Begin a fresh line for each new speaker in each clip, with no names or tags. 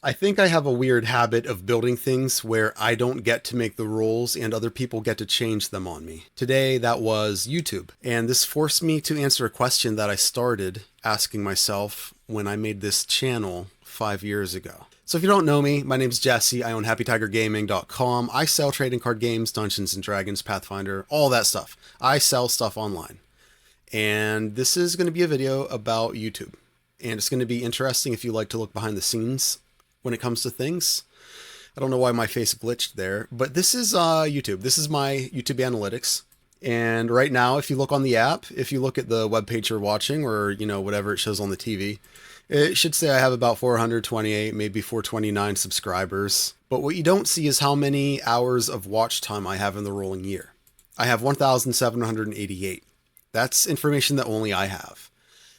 I think I have a weird habit of building things where I don't get to make the rules and other people get to change them on me. Today, that was YouTube. And this forced me to answer a question that I started asking myself when I made this channel 5 years ago. So if you don't know me, my name's Jesse. I own HappyTigerGaming.com. I sell trading card games, Dungeons and Dragons, Pathfinder, all that stuff. I sell stuff online. And this is going to be a video about YouTube. And it's going to be interesting if you like to look behind the scenes when it comes to things. I don't know why my face glitched there, but this is YouTube. This is my YouTube analytics. And right now, if you look on the app, if you look at the webpage you're watching or, whatever it shows on the TV, it should say I have about 428, maybe 429 subscribers. But what you don't see is how many hours of watch time I have in the rolling year. I have 1,788. That's information that only I have.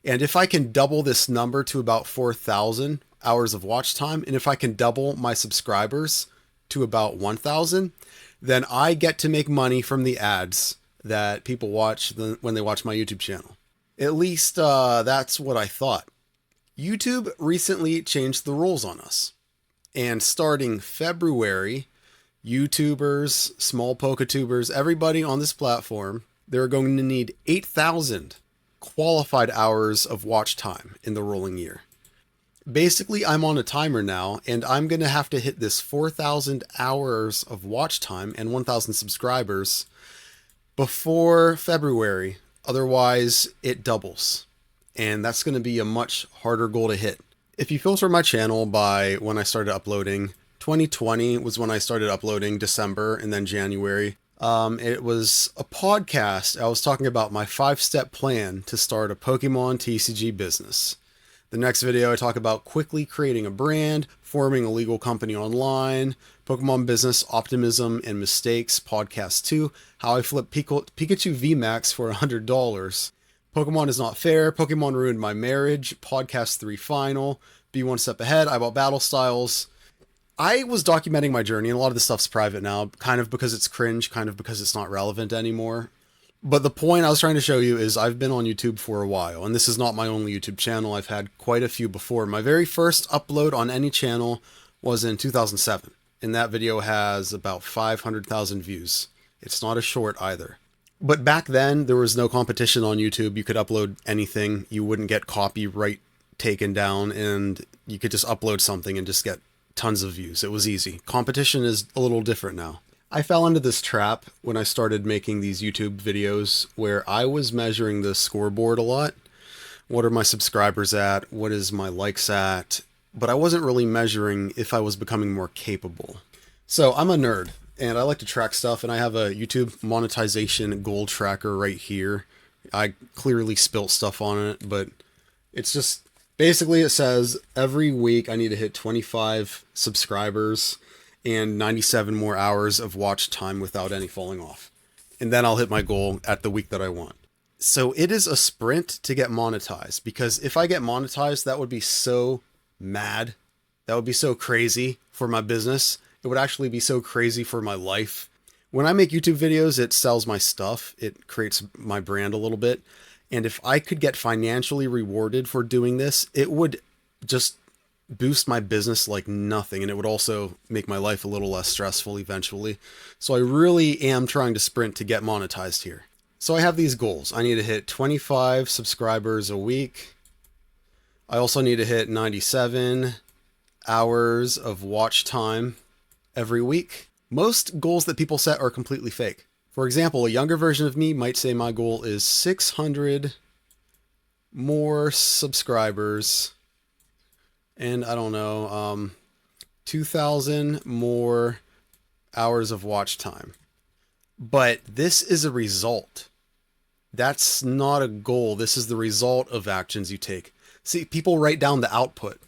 And if I can double this number to about 4,000 hours of watch time, and if I can double my subscribers to about 1,000, then I get to make money from the ads that people watch when they watch my YouTube channel. At least that's what I thought. YouTube recently changed the rules on us. And starting February, YouTubers, small PokeTubers, everybody on this platform, they're going to need 8,000 qualified hours of watch time in the rolling year. Basically, I'm on a timer now, and I'm going to have to hit this 4,000 hours of watch time and 1,000 subscribers before February. Otherwise, it doubles. And that's going to be a much harder goal to hit. If you filter my channel by when I started uploading, 2020 was when I started uploading, December, and then January. It was a podcast. I was talking about my 5-step plan to start a Pokemon TCG business. The next video, I talk about quickly creating a brand, forming a legal company online, Pokemon business, optimism and mistakes, podcast 2, how I flipped Pikachu VMAX for $100, Pokemon is not fair, Pokemon ruined my marriage, podcast 3 final, be one step ahead, I bought battle styles. I was documenting my journey, and a lot of this stuff's private now, kind of because it's cringe, kind of because it's not relevant anymore. But the point I was trying to show you is I've been on YouTube for a while, and this is not my only YouTube channel. I've had quite a few before. My very first upload on any channel was in 2007, and that video has about 500,000 views. It's not a short either. But back then, there was no competition on YouTube. You could upload anything. You wouldn't get copyright taken down, and you could just upload something and just get tons of views. It was easy. Competition is a little different now. I fell into this trap when I started making these YouTube videos where I was measuring the scoreboard a lot. What are my subscribers at? What is my likes at? But I wasn't really measuring if I was becoming more capable. So I'm a nerd and I like to track stuff, and I have a YouTube monetization goal tracker right here. I clearly spilt stuff on it, but it's just basically it says every week I need to hit 25 subscribers and 97 more hours of watch time without any falling off. And then I'll hit my goal at the week that I want. So it is a sprint to get monetized, because if I get monetized, that would be so mad. That would be so crazy for my business. It would actually be so crazy for my life. When I make YouTube videos, it sells my stuff. It creates my brand a little bit. And if I could get financially rewarded for doing this, it would just boost my business like nothing, and it would also make my life a little less stressful eventually. So I really am trying to sprint to get monetized here. So I have these goals. I need to hit 25 subscribers a week. I also need to hit 97 hours of watch time every week. Most goals that people set are completely fake. For example, a younger version of me might say my goal is 600 more subscribers and I don't know, 2,000 more hours of watch time. But this is a result. That's not a goal. This is the result of actions you take. See, people write down the output.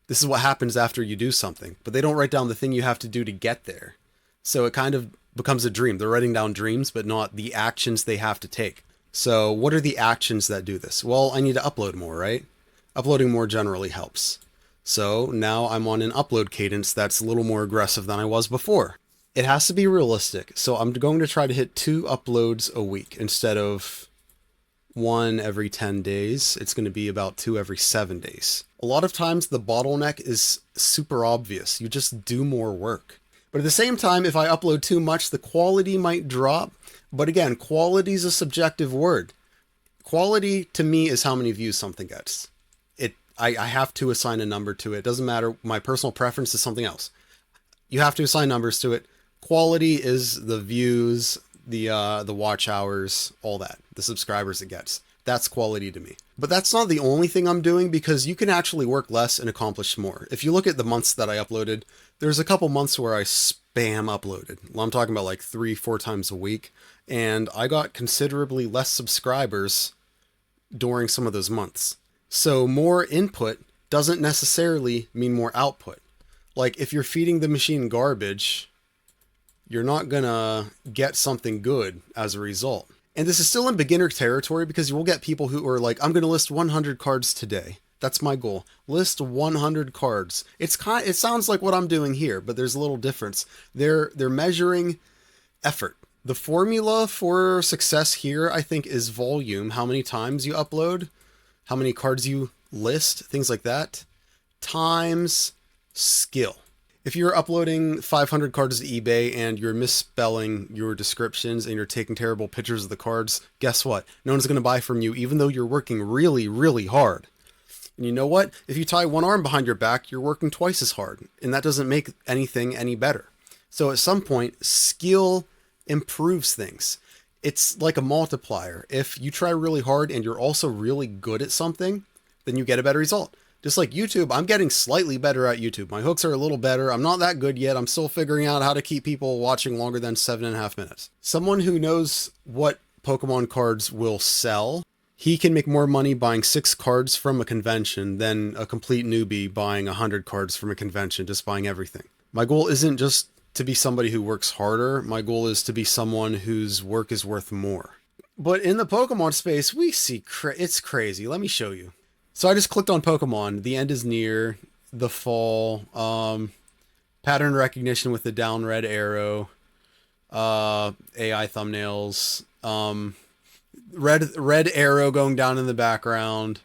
This is what happens after you do something, but they don't write down the thing you have to do to get there. So it kind of becomes a dream. They're writing down dreams, but not the actions they have to take. So what are the actions that do this? Well, I need to upload more, right? Uploading more generally helps. So now I'm on an upload cadence that's a little more aggressive than I was before. It has to be realistic. So I'm going to try to hit 2 uploads a week instead of 1 every 10 days. It's going to be about 2 every 7 days. A lot of times the bottleneck is super obvious. You just do more work. But at the same time, if I upload too much, the quality might drop. But again, quality is a subjective word. Quality to me is how many views something gets. I have to assign a number to it. It doesn't matter. My personal preference is something else. You have to assign numbers to it. Quality is the views, the watch hours, all that, the subscribers it gets. That's quality to me. But that's not the only thing I'm doing, because you can actually work less and accomplish more. If you look at the months that I uploaded, there's a couple months where I spam uploaded. Well, I'm talking about like 3-4 times a week. And I got considerably less subscribers during some of those months. So more input doesn't necessarily mean more output. Like if you're feeding the machine garbage, you're not gonna get something good as a result. And this is still in beginner territory, because you will get people who are like, I'm gonna list 100 cards today. That's my goal. List 100 cards. It sounds like what I'm doing here, but there's a little difference. They're measuring effort. The formula for success here, I think, is volume. How many times you upload, how many cards you list, things like that, times skill. If you're uploading 500 cards to eBay and you're misspelling your descriptions and you're taking terrible pictures of the cards, guess what? No one's going to buy from you, even though you're working really, really hard. And you know what? If you tie one arm behind your back, you're working twice as hard, and that doesn't make anything any better. So at some point, skill improves things. It's like a multiplier. If you try really hard and you're also really good at something, then you get a better result. Just like YouTube, I'm getting slightly better at YouTube. My hooks are a little better. I'm not that good yet. I'm still figuring out how to keep people watching longer than 7.5 minutes. Someone who knows what Pokemon cards will sell, he can make more money buying 6 cards from a convention than a complete newbie buying 100 cards from a convention, just buying everything. My goal isn't just to be somebody who works harder. My goal is to be someone whose work is worth more. But in the Pokemon space, we see it's crazy. Let me show you. So I just clicked on Pokemon. The end is near. The fall. Pattern recognition with the down red arrow. AI thumbnails. Red arrow going down in the background.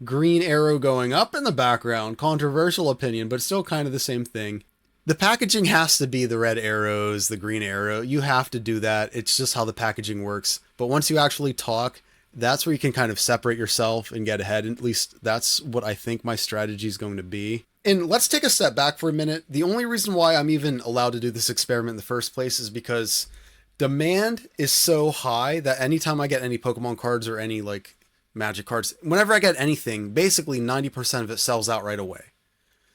Green arrow going up in the background. Controversial opinion, but still kind of the same thing. The packaging has to be the red arrows, the green arrow. You have to do that. It's just how the packaging works. But once you actually talk, that's where you can kind of separate yourself and get ahead. At least that's what I think my strategy is going to be. And let's take a step back for a minute. The only reason why I'm even allowed to do this experiment in the first place is because demand is so high that anytime I get any Pokemon cards or any like Magic cards, whenever I get anything, basically 90% of it sells out right away.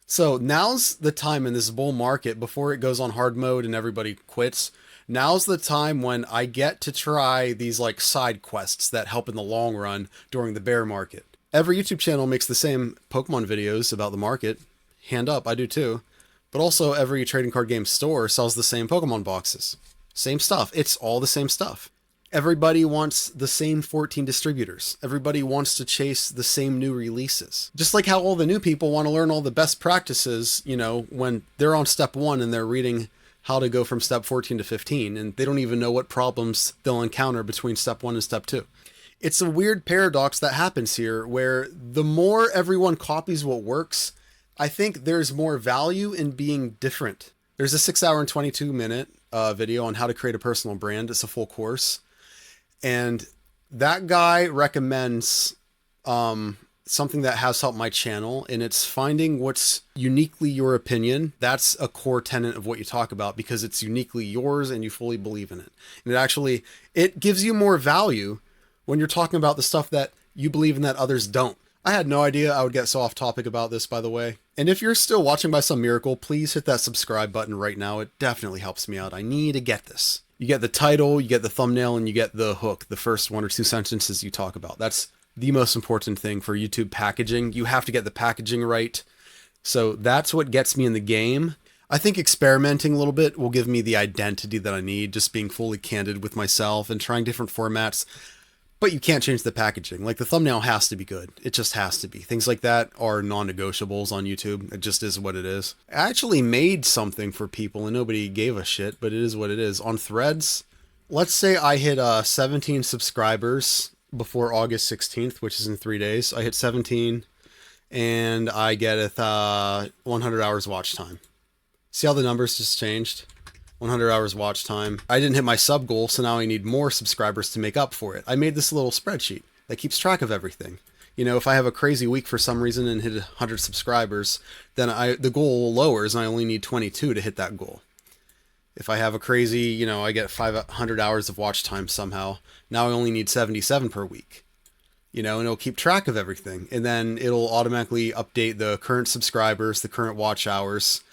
So now's the time in this bull market, before it goes on hard mode and everybody quits. Now's the time when I get to try these like side quests that help in the long run during the bear market. Every YouTube channel makes the same Pokemon videos about the market. Hand up, I do too. But also every trading card game store sells the same Pokemon boxes. Same stuff. It's all the same stuff. Everybody wants the same 14 distributors. Everybody wants to chase the same new releases. Just like how all the new people want to learn all the best practices, you know, when they're on step 1 and they're reading how to go from step 14 to 15, and they don't even know what problems they'll encounter between step 1 and step 2. It's a weird paradox that happens here, where the more everyone copies what works, I think there's more value in being different. There's a 6-hour and 22-minute video on how to create a personal brand. It's a full course. And that guy recommends something that has helped my channel, and it's finding what's uniquely your opinion. That's a core tenet of what you talk about, because it's uniquely yours and you fully believe in it. And it gives you more value when you're talking about the stuff that you believe in that others don't. I had no idea I would get so off topic about this, by the way. And if you're still watching by some miracle, please hit that subscribe button right now. It definitely helps me out. I need to get this. You get the title, you get the thumbnail, and you get the hook, the first 1 or 2 sentences you talk about. That's the most important thing for YouTube packaging. You have to get the packaging right. So that's what gets me in the game. I think experimenting a little bit will give me the identity that I need, just being fully candid with myself and trying different formats. But you can't change the packaging. Like, the thumbnail has to be good. It just has to be. Things like that are non-negotiables on YouTube. It just is what it is. I actually made something for people and nobody gave a shit, but it is what it is. On Threads, let's say I hit 17 subscribers before August 16th, which is in 3 days. I hit 17 and I get 100 hours watch time. See how the numbers just changed? 100 hours watch time. I didn't hit my sub goal, so now I need more subscribers to make up for it. I made this little spreadsheet that keeps track of everything. You know, if I have a crazy week for some reason and hit 100 subscribers, then the goal lowers and I only need 22 to hit that goal. If I have a crazy, you know, I get 500 hours of watch time somehow, now I only need 77 per week. You know, and it'll keep track of everything. And then it'll automatically update the current subscribers, the current watch hours.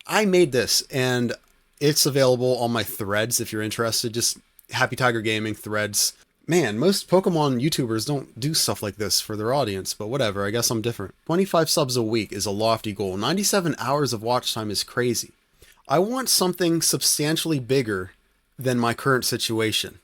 I made this and it's available on my threads if you're interested. Just Happy Tiger Gaming threads. Man, most Pokemon YouTubers don't do stuff like this for their audience, but whatever, I guess I'm different. 25 subs a week is a lofty goal. 97 hours of watch time is crazy. I want something substantially bigger than my current situation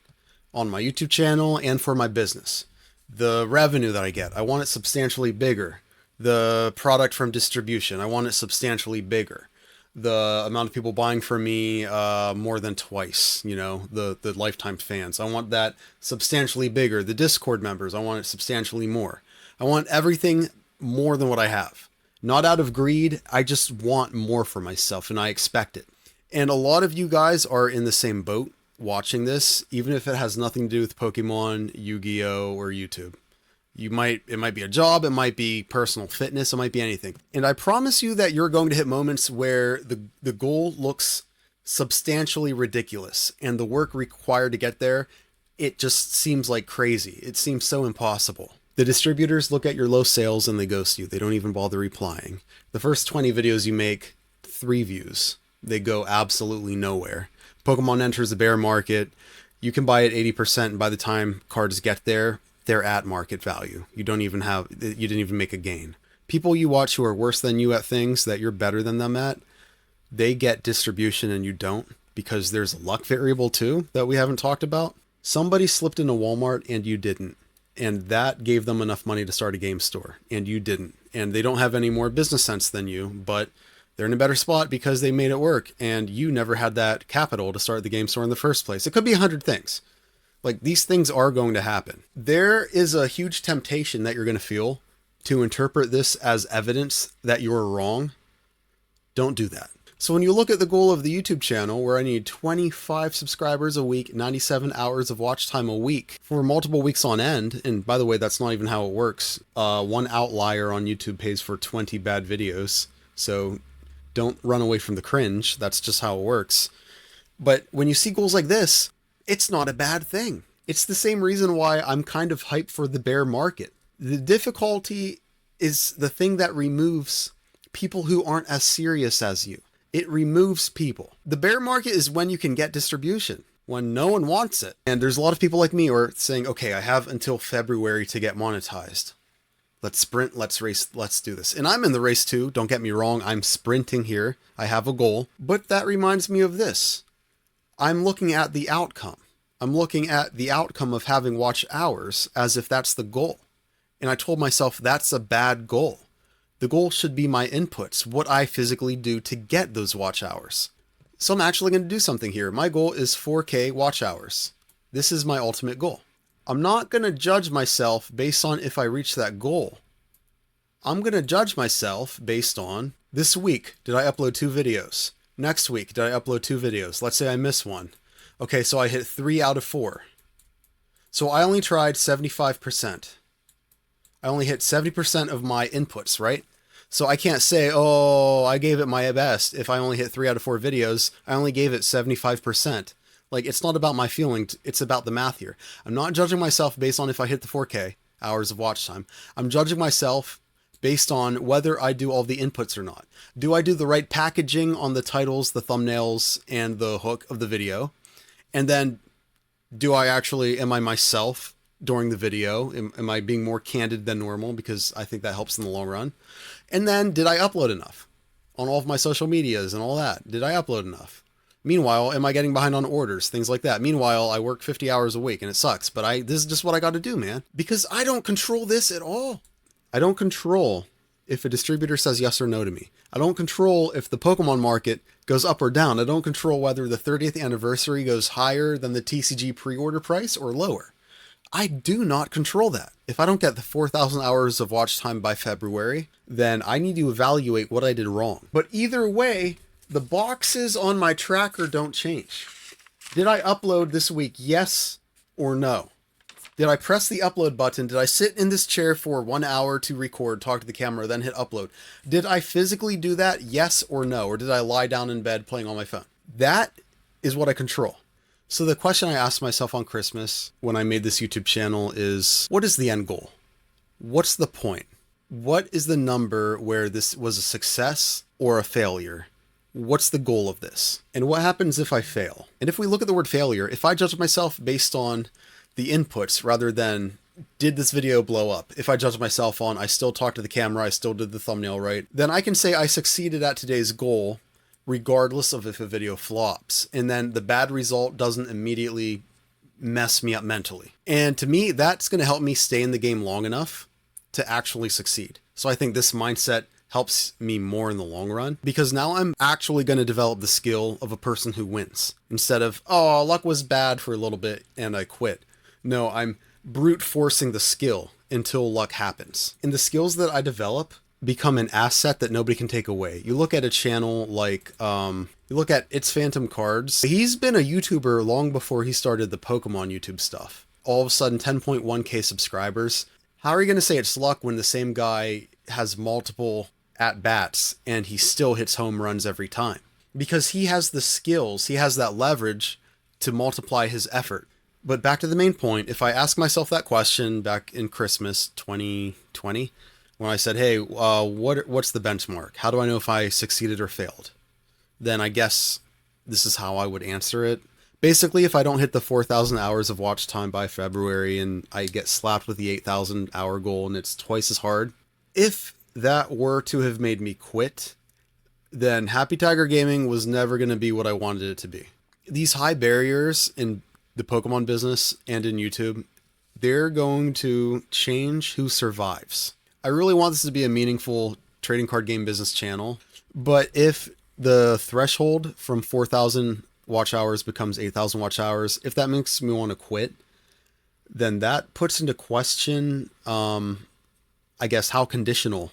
on my YouTube channel and for my business. The revenue that I get, I want it substantially bigger. The product from distribution, I want it substantially bigger. The amount of people buying from me more than twice, you know, the lifetime fans. I want that substantially bigger. The Discord members, I want it substantially more. I want everything more than what I have. Not out of greed, I just want more for myself and I expect it. And a lot of you guys are in the same boat watching this, even if it has nothing to do with Pokemon, Yu-Gi-Oh, or YouTube. It might be a job, it might be personal fitness, it might be anything. And I promise you that you're going to hit moments where the goal looks substantially ridiculous and the work required to get there, it just seems like crazy. It seems so impossible. The distributors look at your low sales and they ghost you. They don't even bother replying. The first 20 videos you make, 3 views. They go absolutely nowhere. Pokemon enters the bear market. You can buy at 80%, and by the time cards get there, they're at market value. You didn't even make a gain. People you watch who are worse than you at things that you're better than them at, they get distribution and you don't, because there's a luck variable too that we haven't talked about. Somebody slipped into Walmart and you didn't. And that gave them enough money to start a game store and you didn't. And they don't have any more business sense than you, but they're in a better spot because they made it work and you never had that capital to start the game store in the first place. It could be 100 things. Like, these things are going to happen. There is a huge temptation that you're going to feel to interpret this as evidence that you're wrong. Don't do that. So when you look at the goal of the YouTube channel, where I need 25 subscribers a week, 97 hours of watch time a week for multiple weeks on end, and by the way, that's not even how it works. One outlier on YouTube pays for 20 bad videos, so don't run away from the cringe. That's just how it works. But when you see goals like this, it's not a bad thing. It's the same reason why I'm kind of hyped for the bear market. The difficulty is the thing that removes people who aren't as serious as you. It removes people. The bear market is when you can get distribution, when no one wants it. And there's a lot of people like me who are saying, okay, I have until February to get monetized. Let's sprint, let's race, let's do this. And I'm in the race too. Don't get me wrong. I'm sprinting here. I have a goal. But that reminds me of this. I'm looking at the outcome. I'm looking at the outcome of having watch hours as if that's the goal. And I told myself that's a bad goal. The goal should be my inputs, what I physically do to get those watch hours. So I'm actually going to do something here. My goal is 4K watch hours. This is my ultimate goal. I'm not going to judge myself based on if I reach that goal. I'm going to judge myself based on this week. Did I upload 2 videos? Next week, did I upload 2 videos? Let's say I miss one. Okay, so I hit 3 out of 4. So I only tried 75%. I only hit 70% of my inputs, right? So I can't say, oh, I gave it my best. If I only hit 3 out of 4 videos, I only gave it 75%. Like, it's not about my feeling, it's about the math here. I'm not judging myself based on if I hit the 4K hours of watch time. I'm judging myself based on whether I do all the inputs or not. Do I do the right packaging on the titles, the thumbnails, and the hook of the video? And then am I myself during the video? Am I being more candid than normal? Because I think that helps in the long run. And then, did I upload enough on all of my social medias and all that? Did I upload enough? Meanwhile, am I getting behind on orders? Things like that. Meanwhile, I work 50 hours a week and it sucks, but this is just what I got to do, man. Because I don't control this at all. I don't control if a distributor says yes or no to me. I don't control if the Pokemon market goes up or down. I don't control whether the 30th anniversary goes higher than the TCG pre-order price or lower. I do not control that. If I don't get the 4,000 hours of watch time by February, then I need to evaluate what I did wrong. But either way, the boxes on my tracker don't change. Did I upload this week? Yes or no? Did I press the upload button? Did I sit in this chair for 1 hour to record, talk to the camera, then hit upload? Did I physically do that? Yes or no? Or did I lie down in bed playing on my phone? That is what I control. So the question I asked myself on Christmas when I made this YouTube channel is, what is the end goal? What's the point? What is the number where this was a success or a failure? What's the goal of this? And what happens if I fail? And if we look at the word failure, if I judge myself based on the inputs rather than did this video blow up, if I judge myself on I still talked to the camera, I still did the thumbnail right, then I can say I succeeded at today's goal regardless of if a video flops. And then the bad result doesn't immediately mess me up mentally. And to me, that's going to help me stay in the game long enough to actually succeed. So I think this mindset helps me more in the long run, because now I'm actually going to develop the skill of a person who wins instead of, oh, luck was bad for a little bit and I quit. No, I'm brute forcing the skill until luck happens. And the skills that I develop become an asset that nobody can take away. You look at a channel like, you look at It's Phantom Cards. He's been a YouTuber long before he started the Pokemon YouTube stuff. All of a sudden, 10.1K subscribers. How are you going to say it's luck when the same guy has multiple at-bats and he still hits home runs every time? Because he has the skills, he has that leverage to multiply his effort. But back to the main point, if I ask myself that question back in Christmas 2020, when I said, hey, what's the benchmark? How do I know if I succeeded or failed? Then I guess this is how I would answer it. Basically, if I don't hit the 4,000 hours of watch time by February and I get slapped with the 8,000 hour goal and it's twice as hard, if that were to have made me quit, then Happy Tiger Gaming was never going to be what I wanted it to be. These high barriers in the Pokemon business and in YouTube, they're going to change who survives. I really want this to be a meaningful trading card game business channel, but if the threshold from 4,000 watch hours becomes 8,000 watch hours, if that makes me want to quit, then that puts into question, I guess, how conditional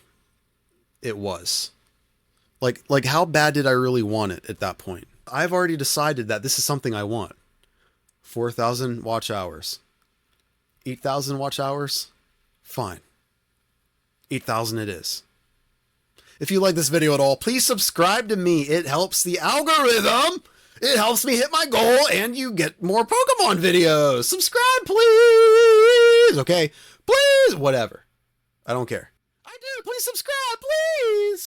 it was. Like how bad did I really want it at that point? I've already decided that this is something I want. 4,000 watch hours. 8,000 watch hours? Fine. 8,000 it is. If you like this video at all, please subscribe to me. It helps the algorithm. It helps me hit my goal and you get more Pokemon videos. Subscribe, please. Okay? Please. Whatever. I don't care. I do. Please subscribe, please.